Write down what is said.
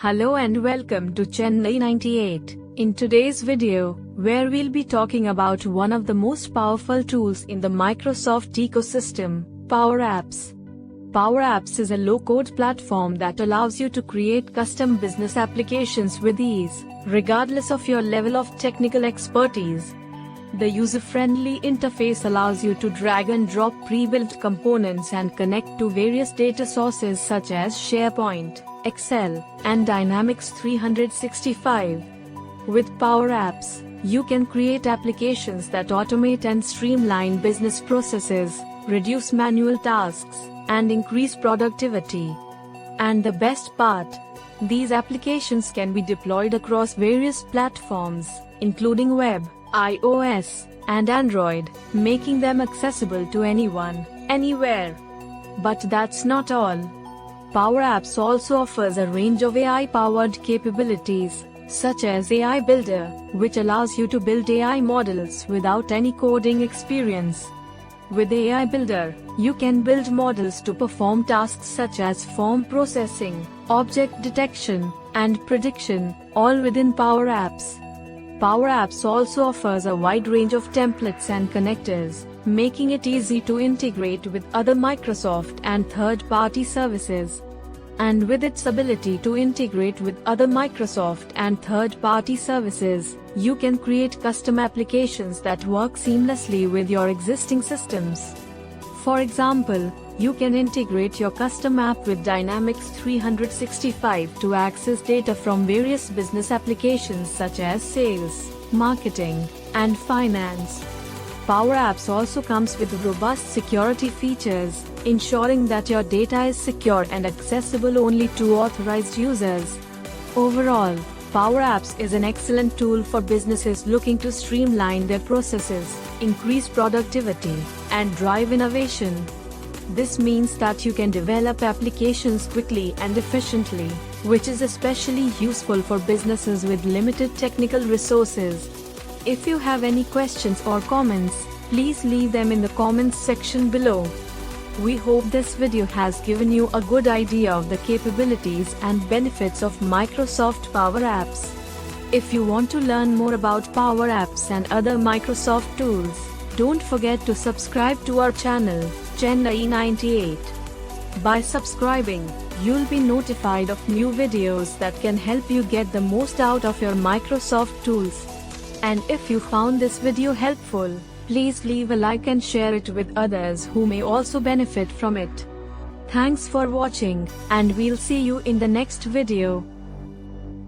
Hello and welcome to Chennai 98. In today's video, where we'll be talking about one of the most powerful tools in the Microsoft ecosystem, powerapps. Powerapps is a low-code platform that allows you to create custom business applications with ease, regardless of your level of technical expertise. The user-friendly interface allows you to drag and drop pre-built components and connect to various data sources such as SharePoint, Excel, and Dynamics 365. With powerapps, you can create applications that automate and streamline business processes, reduce manual tasks, and increase productivity. And the best part, these applications can be deployed across various platforms, including web, iOS, and Android, making them accessible to anyone, anywhere. But that's not all. Powerapps also offers a range of AI-powered capabilities, such as AI Builder, which allows you to build AI models without any coding experience. With AI Builder, you can build models to perform tasks such as form processing, object detection, and prediction, all within powerapps. Powerapps also offers a wide range of templates and connectors, making it easy to integrate with other Microsoft and third-party services. And with its ability to integrate with other Microsoft and third-party services, you can create custom applications that work seamlessly with your existing systems. For example, you can integrate your custom app with Dynamics 365 to access data from various business applications such as sales, marketing, and finance. Powerapps also comes with robust security features, ensuring that your data is secure and accessible only to authorized users. Overall, powerapps is an excellent tool for businesses looking to streamline their processes, increase productivity, and drive innovation. This means that you can develop applications quickly and efficiently, which is especially useful for businesses with limited technical resources. If you have any questions or comments, please leave them in the comments section below. We hope this video has given you a good idea of the capabilities and benefits of Microsoft powerapps. If you want to learn more about powerapps and other Microsoft tools, don't forget to subscribe to our channel, Chennai 98. By subscribing, you'll be notified of new videos that can help you get the most out of your Microsoft tools. And if you found this video helpful, please leave a like and share it with others who may also benefit from it. Thanks for watching, and we'll see you in the next video.